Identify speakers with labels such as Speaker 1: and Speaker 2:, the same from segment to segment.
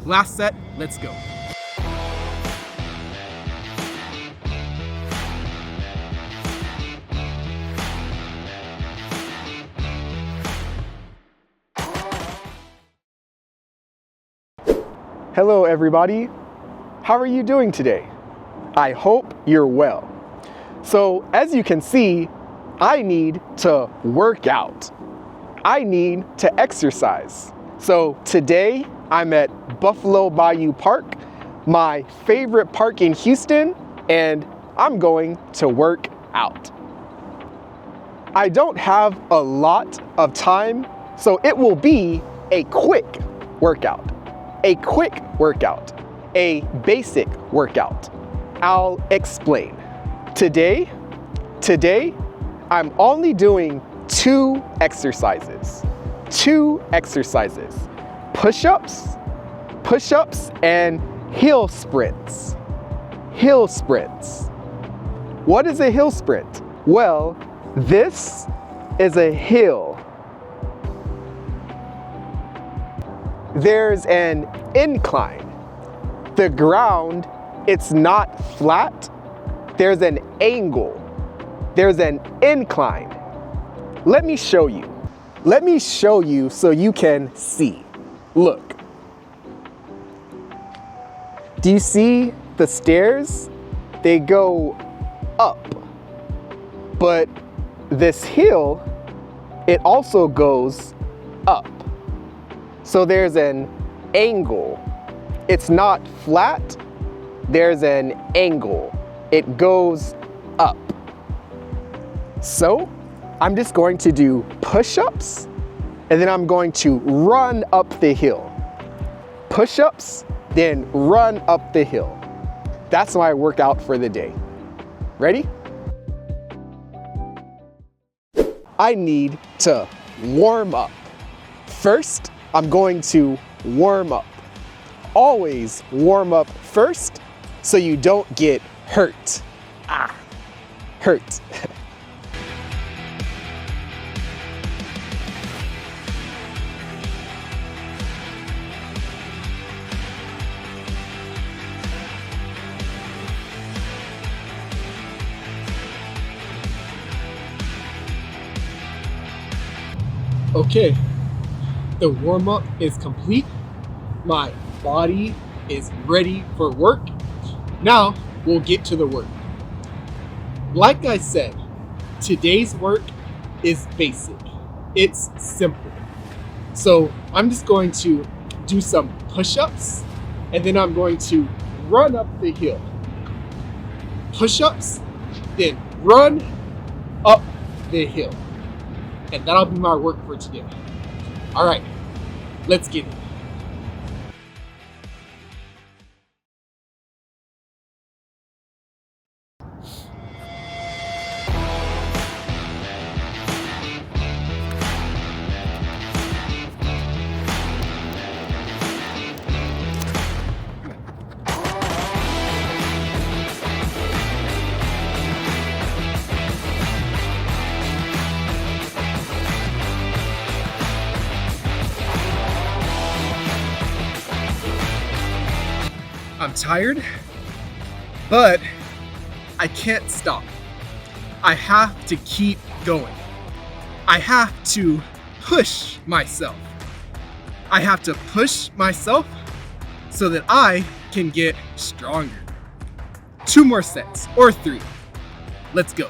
Speaker 1: Last set, let's go.
Speaker 2: Hello everybody, how are you doing today? I hope you're well. So as you can see, I need to work out. I need to exercise. So today I'm at Buffalo Bayou Park, my favorite park in Houston, and I'm going to work out. I don't have a lot of time, so it will be a quick workout. A quick workout, a basic workout. I'll explain. Today, I'm only doing two exercises. Push-ups and hill sprints. What is a hill sprint? Well, this is a hill. There's an incline. The ground, it's not flat. There's an angle. There's an incline. Let me show you. Let me show you so you can see. Look. Do you see the stairs? They go up. But this hill, it also goes up. So there's an angle. It's not flat, there's an angle. It goes up. So I'm just going to do push-ups and then I'm going to run up the hill. Push-ups, then run up the hill. That's my workout for the day. Ready? I need to warm up. First, I'm going to warm up. Always warm up first so you don't get hurt. Hurt.
Speaker 1: Okay. The warm-up is complete. My body is ready for work. Now we'll get to the work. Like I said, today's work is basic. It's simple. So I'm just going to do some push-ups and then I'm going to run up the hill. Push-ups, then run up the hill. And that'll be my work for today. All right, let's get it. I'm tired, but I can't stop. I have to keep going. I have to push myself. I have to push myself so that I can get stronger. 2 more sets, or 3. Let's go.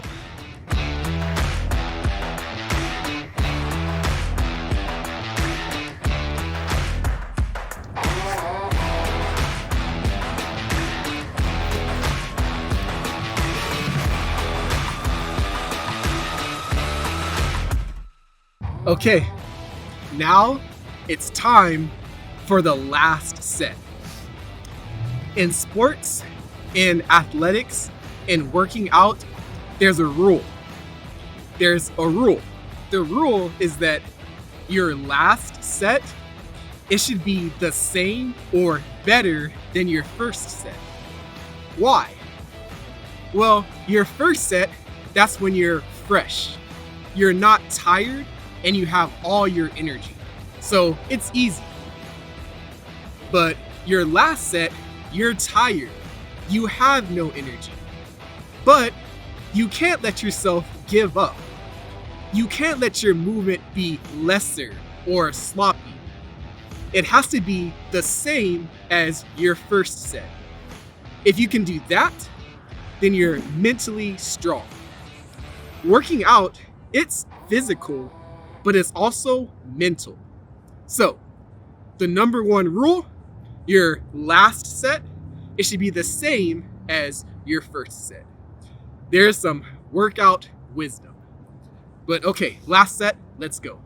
Speaker 1: Okay, now it's time for the last set. In sports, in athletics, in working out, there's a rule. The rule is that your last set, it should be the same or better than your first set. Why? Well, your first set, that's when you're fresh. You're not tired and you have all your energy. So it's easy. But Your last set, you're tired. You have no energy. But you can't let yourself give up. You can't let your movement be lesser or sloppy. It has to be the same as your first set. If you can do that, then you're mentally strong. Working out, it's physical, but it's also mental. So, the number one rule, your last set, it should be the same as your first set. There's some workout wisdom. But okay, last set, let's go.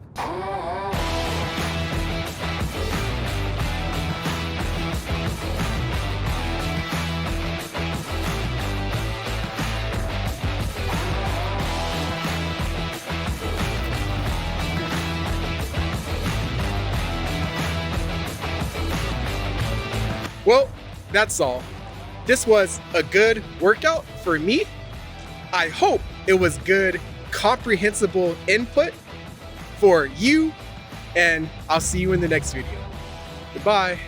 Speaker 1: Well, that's all. This was a good workout for me. I hope it was good, comprehensible input for you, and I'll see you in the next video. Goodbye.